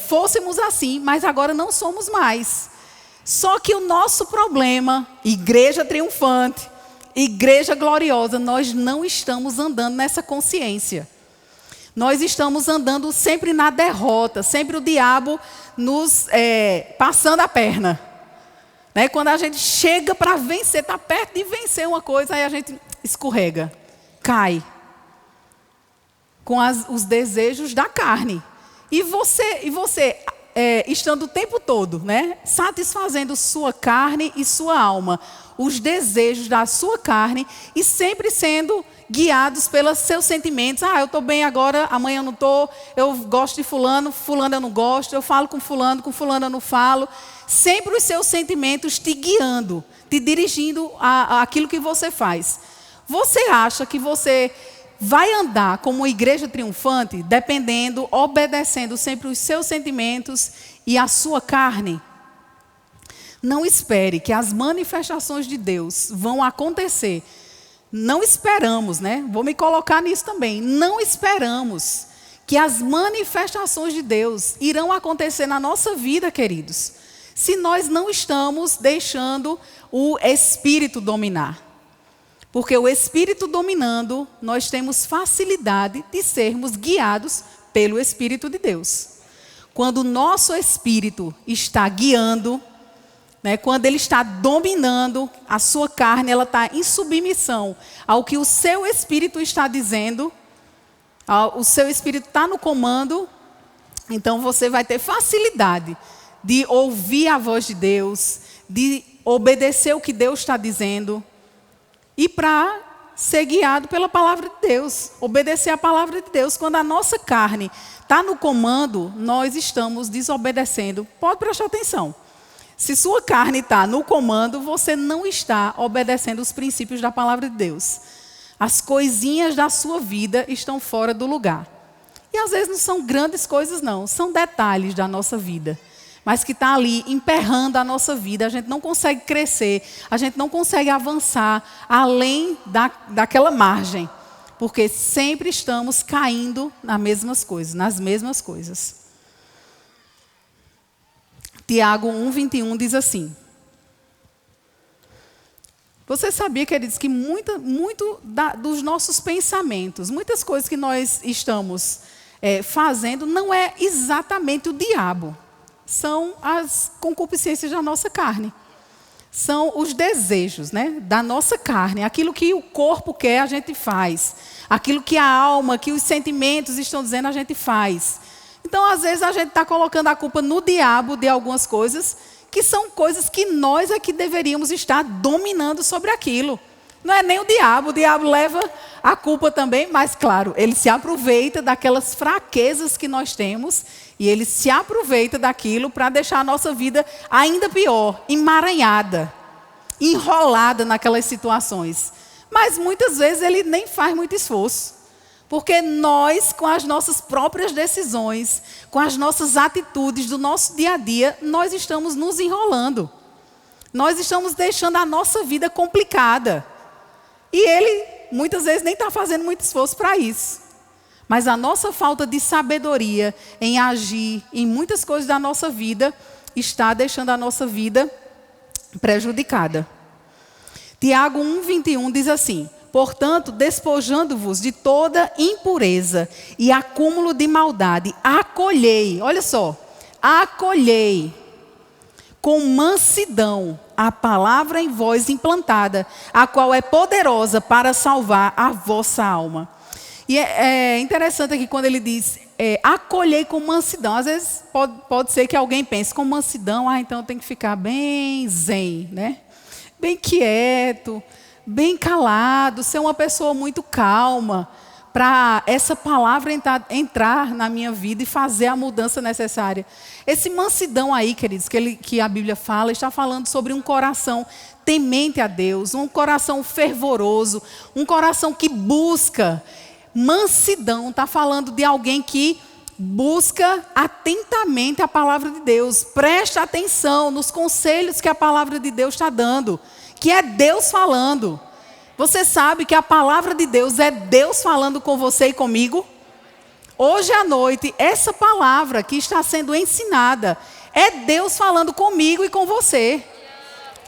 fôssemos assim, mas agora não somos mais. Só que o nosso problema, igreja triunfante, igreja gloriosa, nós não estamos andando nessa consciência. Nós estamos andando sempre na derrota, sempre o diabo nos passando a perna. Né? Quando a gente chega para vencer, está perto de vencer uma coisa, aí a gente escorrega, cai. Com os desejos da carne. E você estando o tempo todo, né, satisfazendo sua carne e sua alma, os desejos da sua carne e sempre sendo guiados pelos seus sentimentos. Eu estou bem agora, amanhã eu não estou, eu gosto de fulano eu não gosto, eu falo com fulano eu não falo. Sempre os seus sentimentos te guiando, te dirigindo àquilo que você faz. Você acha que você vai andar como uma igreja triunfante, dependendo, obedecendo sempre os seus sentimentos e a sua carne? Não espere que as manifestações de Deus vão acontecer. Não esperamos, né? Vou me colocar nisso também. Não esperamos que as manifestações de Deus irão acontecer na nossa vida, queridos, se nós não estamos deixando o Espírito dominar. Porque o Espírito dominando, nós temos facilidade de sermos guiados pelo Espírito de Deus. Quando o nosso Espírito está guiando, né, quando ele está dominando, a sua carne ela está em submissão ao que o seu Espírito está dizendo, o seu Espírito está no comando, então você vai ter facilidade de ouvir a voz de Deus, de obedecer o que Deus está dizendo, e para ser guiado pela palavra de Deus, obedecer a palavra de Deus. Quando a nossa carne está no comando, nós estamos desobedecendo. Pode prestar atenção. Se sua carne está no comando, você não está obedecendo os princípios da palavra de Deus. As coisinhas da sua vida estão fora do lugar. E às vezes não são grandes coisas não, são detalhes da nossa vida. Mas que está ali emperrando a nossa vida, a gente não consegue crescer, a gente não consegue avançar além daquela margem, porque sempre estamos caindo nas mesmas coisas. Tiago 1:21 diz assim: você sabia, queridos, que muito dos nossos pensamentos, muitas coisas que nós estamos fazendo, não é exatamente o diabo. São as concupiscências da nossa carne. São os desejos, né, da nossa carne. Aquilo que o corpo quer, a gente faz. Aquilo que a alma, que os sentimentos estão dizendo, a gente faz. Então, às vezes, a gente está colocando a culpa no diabo de algumas coisas, que são coisas que nós é que deveríamos estar dominando sobre aquilo. Não é nem o diabo leva a culpa também, mas, claro, ele se aproveita daquelas fraquezas que nós temos e ele se aproveita daquilo para deixar a nossa vida ainda pior, emaranhada, enrolada naquelas situações. Mas, muitas vezes, ele nem faz muito esforço. Porque nós, com as nossas próprias decisões, com as nossas atitudes do nosso dia a dia, nós estamos nos enrolando. Nós estamos deixando a nossa vida complicada. E ele, muitas vezes, nem está fazendo muito esforço para isso. Mas a nossa falta de sabedoria em agir em muitas coisas da nossa vida está deixando a nossa vida prejudicada. Tiago 1:21 diz assim: Portanto, despojando-vos de toda impureza e acúmulo de maldade, acolhei, olha só, acolhei com mansidão a palavra em vós implantada, a qual é poderosa para salvar a vossa alma. E é interessante aqui quando ele diz, acolhei com mansidão. Às vezes pode ser que alguém pense, com mansidão, então tem que ficar bem zen, né? Bem quieto, bem calado, ser uma pessoa muito calma, para essa palavra entrar na minha vida e fazer a mudança necessária. Esse mansidão aí, queridos, que a Bíblia fala, está falando sobre um coração temente a Deus, um coração fervoroso, um coração que busca. Mansidão está falando de alguém que busca atentamente a palavra de Deus, presta atenção nos conselhos que a palavra de Deus está dando, que é Deus falando. Você sabe que a palavra de Deus é Deus falando com você e comigo? Hoje à noite, essa palavra que está sendo ensinada é Deus falando comigo e com você.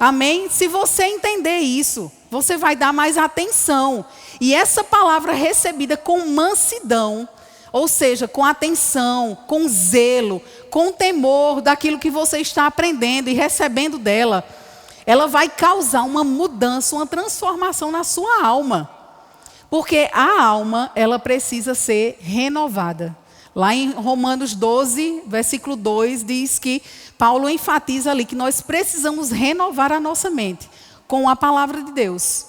Amém? Se você entender isso, você vai dar mais atenção. E essa palavra recebida com mansidão, ou seja, com atenção, com zelo, com temor daquilo que você está aprendendo e recebendo dela, ela vai causar uma mudança, uma transformação na sua alma. Porque a alma, ela precisa ser renovada. Lá em Romanos 12, versículo 2, diz que Paulo enfatiza ali que nós precisamos renovar a nossa mente com a palavra de Deus.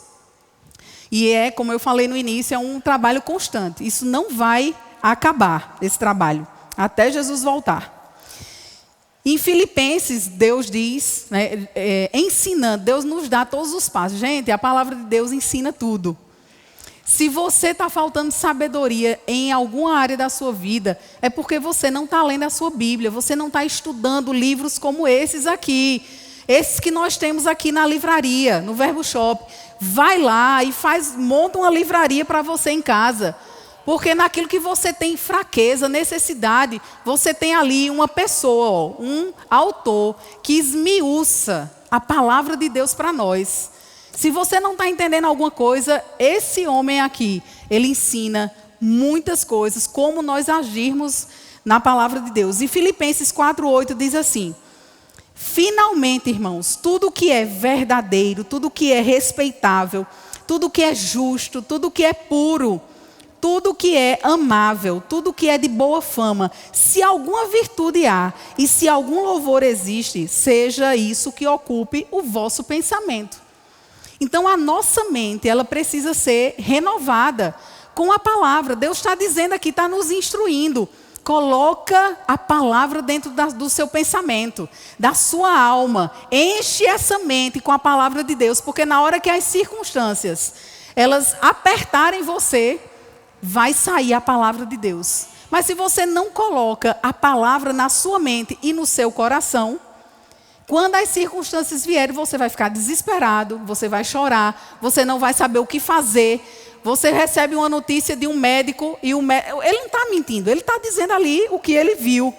E como eu falei no início, é um trabalho constante. Isso não vai acabar, esse trabalho, até Jesus voltar. Em Filipenses, Deus diz, né, ensinando, Deus nos dá todos os passos. Gente, a palavra de Deus ensina tudo. Se você está faltando sabedoria em alguma área da sua vida, é porque você não está lendo a sua Bíblia, você não está estudando livros como esses aqui, esses que nós temos aqui na livraria, no Verbo Shop. Vai lá e monta uma livraria para você em casa. Porque naquilo que você tem fraqueza, necessidade, você tem ali uma pessoa, um autor que esmiuça a palavra de Deus para nós. Se você não está entendendo alguma coisa, esse homem aqui, ele ensina muitas coisas, como nós agirmos na palavra de Deus. E Filipenses 4:8 diz assim: finalmente, irmãos, tudo que é verdadeiro, tudo que é respeitável, tudo que é justo, tudo que é puro, tudo que é amável, tudo que é de boa fama, se alguma virtude há e se algum louvor existe, seja isso que ocupe o vosso pensamento. Então a nossa mente, ela precisa ser renovada com a palavra. Deus está dizendo aqui, está nos instruindo. Coloca a palavra dentro do seu pensamento, da sua alma. Enche essa mente com a palavra de Deus, porque na hora que as circunstâncias, elas apertarem você, vai sair a palavra de Deus. Mas se você não coloca a palavra na sua mente e no seu coração, quando as circunstâncias vierem, você vai ficar desesperado, você vai chorar, você não vai saber o que fazer. Você recebe uma notícia de um médico e ele não está mentindo, ele está dizendo ali o que ele viu.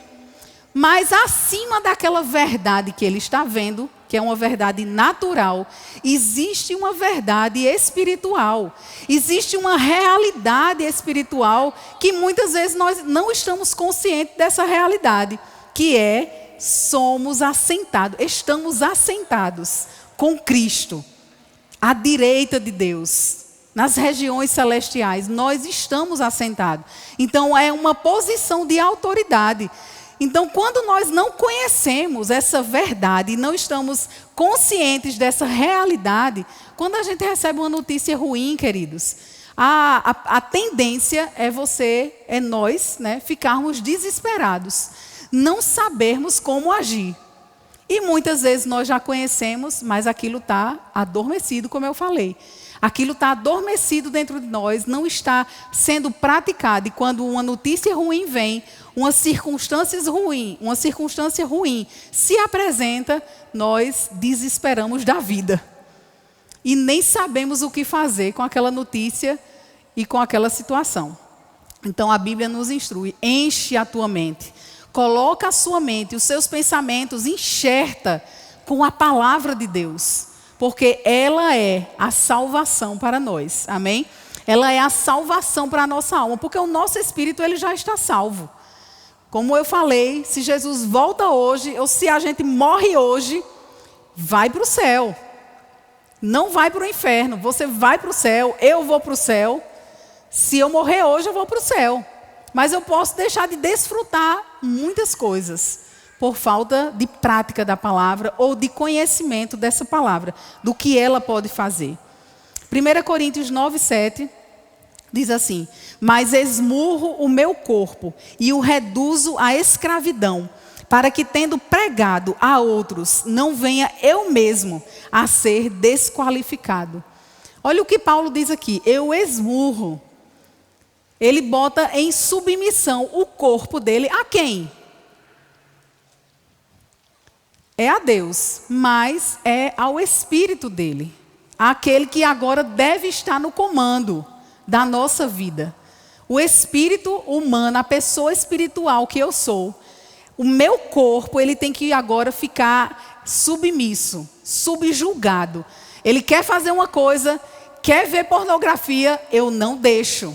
Mas acima daquela verdade que ele está vendo, que é uma verdade natural, existe uma verdade espiritual. Existe uma realidade espiritual que muitas vezes nós não estamos conscientes dessa realidade, que estamos assentados com Cristo, à direita de Deus, nas regiões celestiais. Nós estamos assentados. Então é uma posição de autoridade. Então, quando nós não conhecemos essa verdade e não estamos conscientes dessa realidade, quando a gente recebe uma notícia ruim, queridos, a tendência é nós, né, ficarmos desesperados, não sabermos como agir. E muitas vezes nós já conhecemos, mas aquilo está adormecido, como eu falei. Aquilo está adormecido dentro de nós, não está sendo praticado. E quando uma notícia ruim vem, uma circunstância ruim se apresenta, nós desesperamos da vida. E nem sabemos o que fazer com aquela notícia e com aquela situação. Então a Bíblia nos instrui: enche a tua mente. Coloca a sua mente, os seus pensamentos, enxerta com a palavra de Deus. porque ela é a salvação para nós, amém? Ela é a salvação para a nossa alma, porque o nosso espírito ele já está salvo. Como eu falei, se Jesus volta hoje, ou se a gente morre hoje, vai para o céu. Não vai para o inferno, você vai para o céu, eu vou para o céu. Se eu morrer hoje, eu vou para o céu. Mas eu posso deixar de desfrutar muitas coisas por falta de prática da palavra ou de conhecimento dessa palavra, do que ela pode fazer. 1 Coríntios 9:7 diz assim: mas esmurro o meu corpo e o reduzo à escravidão, para que, tendo pregado a outros, não venha eu mesmo a ser desqualificado. Olha o que Paulo diz aqui: eu esmurro. Ele bota em submissão o corpo dele a quem? É a Deus, mas é ao espírito dele. Aquele que agora deve estar no comando da nossa vida. O espírito humano, a pessoa espiritual que eu sou, o meu corpo, ele tem que agora ficar submisso, subjugado. Ele quer fazer uma coisa, quer ver pornografia, eu não deixo.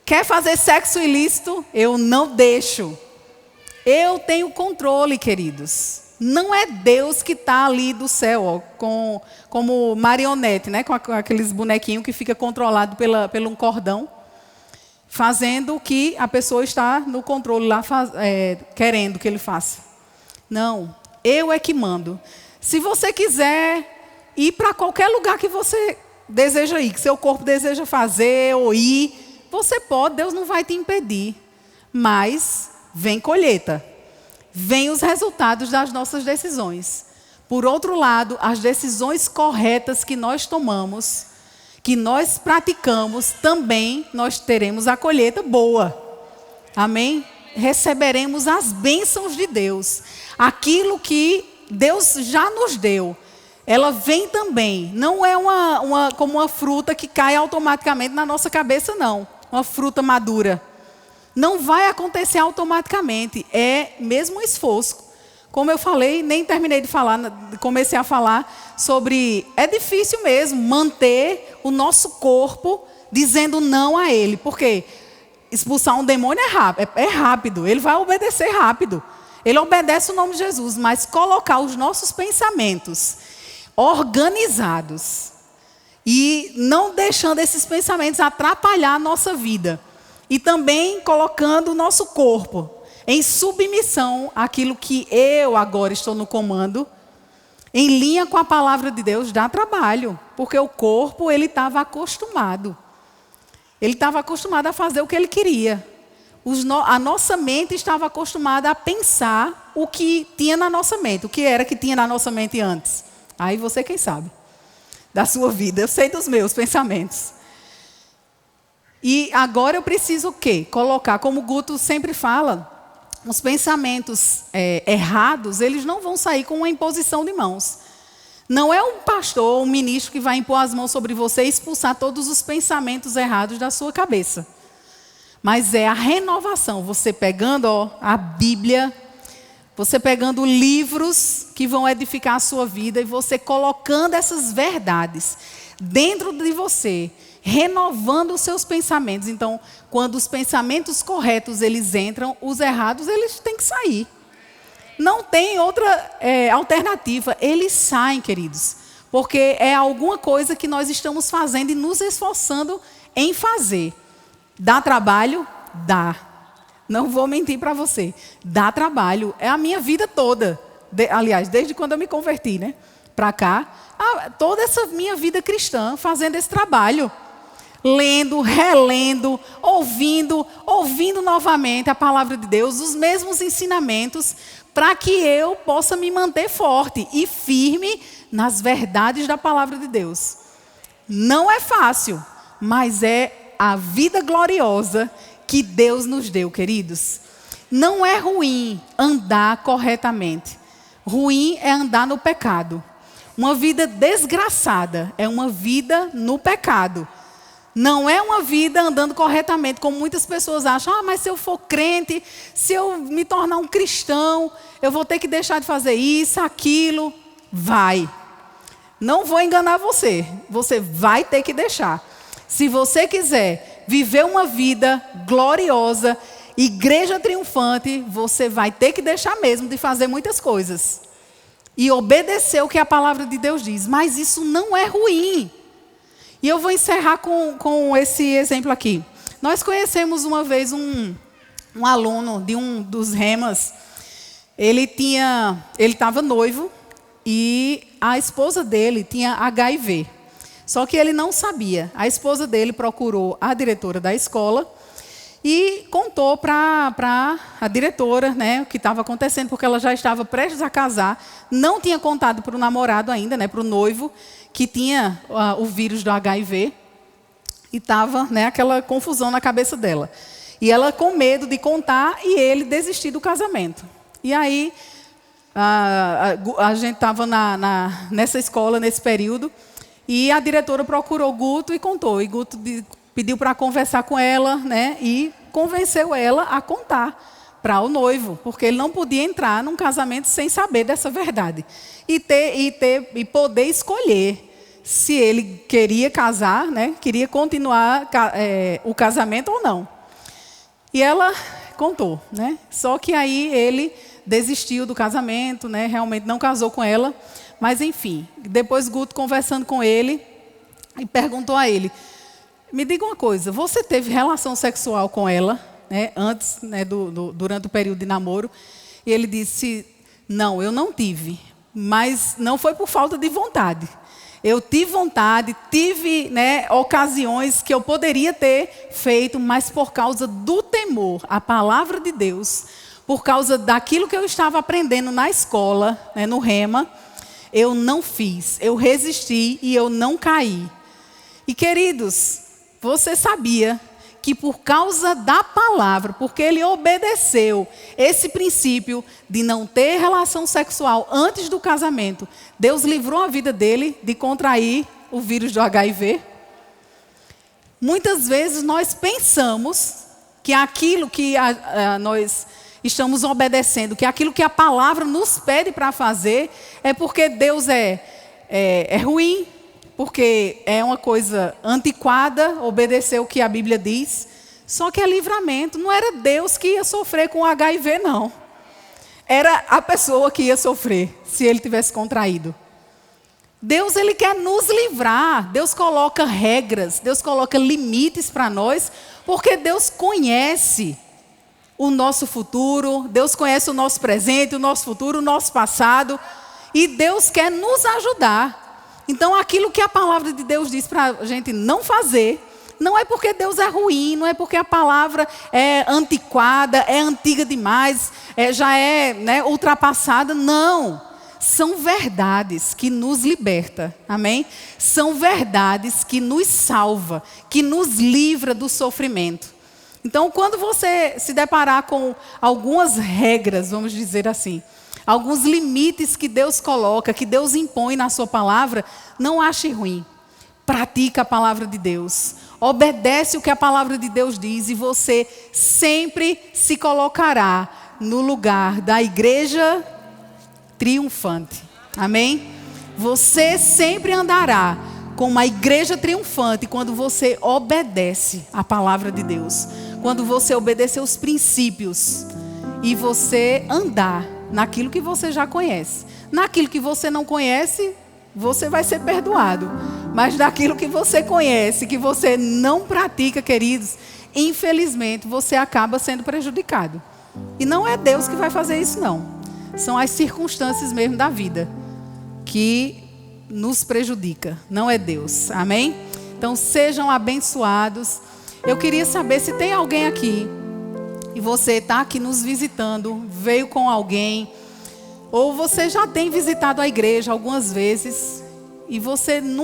Quer fazer sexo ilícito, eu não deixo. Eu tenho controle, queridos. Não é Deus que está ali do céu, ó, como marionete, né? Com aqueles bonequinhos que fica controlado pelo um cordão, fazendo o que a pessoa está no controle lá, querendo que ele faça. Não, eu é que mando. Se você quiser ir para qualquer lugar que você deseja ir, que seu corpo deseja fazer ou ir, você pode, Deus não vai te impedir. Mas vem colheita. Vem os resultados das nossas decisões. Por outro lado, as decisões corretas que nós tomamos, que nós praticamos, também nós teremos a colheita boa. Amém? Receberemos as bênçãos de Deus. Aquilo que Deus já nos deu, ela vem também. Não é como uma fruta que cai automaticamente na nossa cabeça, não. Uma fruta madura. Não vai acontecer automaticamente. É mesmo um esforço. Como eu falei, nem terminei de falar, comecei a falar sobre... É difícil mesmo manter o nosso corpo dizendo não a ele. Por quê? Expulsar um demônio é rápido. Ele vai obedecer rápido. Ele obedece o nome de Jesus. Mas colocar os nossos pensamentos organizados e não deixando esses pensamentos atrapalhar a nossa vida. E também colocando o nosso corpo em submissão àquilo que eu agora estou no comando, em linha com a palavra de Deus, dá trabalho. Porque o corpo, ele estava acostumado. Ele estava acostumado a fazer o que ele queria. A nossa mente estava acostumada a pensar o que tinha na nossa mente. O que era que tinha na nossa mente antes? Aí você quem sabe da sua vida. Eu sei dos meus pensamentos. E agora eu preciso o quê? Colocar, como o Guto sempre fala, os pensamentos errados, eles não vão sair com uma imposição de mãos. Não é um pastor ou um ministro que vai impor as mãos sobre você e expulsar todos os pensamentos errados da sua cabeça. Mas é a renovação, você pegando a Bíblia, você pegando livros que vão edificar a sua vida e você colocando essas verdades dentro de você, renovando os seus pensamentos. Então, quando os pensamentos corretos eles entram, os errados eles têm que sair. Não tem outra alternativa. Eles saem, queridos, porque é alguma coisa que nós estamos fazendo e nos esforçando em fazer. Dá trabalho? Dá. Não vou mentir para você. Dá trabalho. É a minha vida toda. Aliás, desde quando eu me converti, né? Para cá. Toda essa minha vida cristã fazendo esse trabalho. Lendo, relendo, ouvindo novamente a palavra de Deus, os mesmos ensinamentos, para que eu possa me manter forte e firme nas verdades da palavra de Deus. Não é fácil, mas é a vida gloriosa que Deus nos deu, queridos. Não é ruim andar corretamente. Ruim é andar no pecado. Uma vida desgraçada é uma vida no pecado. Não é uma vida andando corretamente, como muitas pessoas acham. Mas se eu for crente, se eu me tornar um cristão, eu vou ter que deixar de fazer isso, aquilo. Vai. Não vou enganar você. Você vai ter que deixar. Se você quiser viver uma vida gloriosa, igreja triunfante, você vai ter que deixar mesmo de fazer muitas coisas. E obedecer o que a palavra de Deus diz. Mas isso não é ruim. E eu vou encerrar com esse exemplo aqui. Nós conhecemos uma vez um aluno de um dos remas. Ele estava noivo e a esposa dele tinha HIV. Só que ele não sabia. A esposa dele procurou a diretora da escola e contou para a diretora, né, o que estava acontecendo, porque ela já estava prestes a casar. Não tinha contado para o namorado ainda, né, para o noivo, que tinha o vírus do HIV. E estava, né, aquela confusão na cabeça dela. E ela com medo de contar e ele desistir do casamento. E aí, a gente estava nessa escola, nesse período, e a diretora procurou Guto e contou. E Guto pediu para conversar com ela, né, e convenceu ela a contar para o noivo, porque ele não podia entrar num casamento sem saber dessa verdade. E poder escolher se ele queria casar, né, queria continuar o casamento ou não. E ela contou, né? Só que aí ele desistiu do casamento, né? Realmente não casou com ela. Mas, enfim, depois Guto conversando com ele e perguntou a ele, me diga uma coisa, você teve relação sexual com ela, né, antes, né, durante o período de namoro? E ele disse, não, eu não tive, mas não foi por falta de vontade. Eu tive vontade, tive, né, ocasiões que eu poderia ter feito, mas por causa do temor à palavra de Deus, por causa daquilo que eu estava aprendendo na escola, né, no Rema, eu não fiz, eu resisti e eu não caí. E queridos, você sabia que por causa da palavra, porque ele obedeceu esse princípio de não ter relação sexual antes do casamento, Deus livrou a vida dele de contrair o vírus do HIV? Muitas vezes nós pensamos que aquilo que nós estamos obedecendo, que aquilo que a palavra nos pede para fazer, é porque Deus é ruim, porque é uma coisa antiquada, obedecer o que a Bíblia diz. Só que é livramento. Não era Deus que ia sofrer com HIV, não. Era a pessoa que ia sofrer, se ele tivesse contraído. Deus, ele quer nos livrar. Deus coloca regras, Deus coloca limites para nós, porque Deus conhece o nosso futuro, Deus conhece o nosso presente, o nosso futuro, o nosso passado, e Deus quer nos ajudar. Então, aquilo que a palavra de Deus diz para a gente não fazer, não é porque Deus é ruim, não é porque a palavra é antiquada, é antiga demais, já é, né, ultrapassada, não. São verdades que nos libertam, amém? São verdades que nos salva, que nos livra do sofrimento. Então, quando você se deparar com algumas regras, vamos dizer assim, alguns limites que Deus coloca, que Deus impõe na sua palavra, não ache ruim. Pratica a palavra de Deus. Obedece o que a palavra de Deus diz e você sempre se colocará no lugar da igreja triunfante. Amém? Você sempre andará com uma igreja triunfante quando você obedece a palavra de Deus. Quando você obedecer os princípios e você andar naquilo que você já conhece. Naquilo que você não conhece, você vai ser perdoado. Mas daquilo que você conhece, que você não pratica, queridos, infelizmente você acaba sendo prejudicado. E não é Deus que vai fazer isso, não. São as circunstâncias mesmo da vida que nos prejudica. Não é Deus. Amém? Então sejam abençoados. Eu queria saber se tem alguém aqui e você está aqui nos visitando, veio com alguém, ou você já tem visitado a igreja algumas vezes e você nunca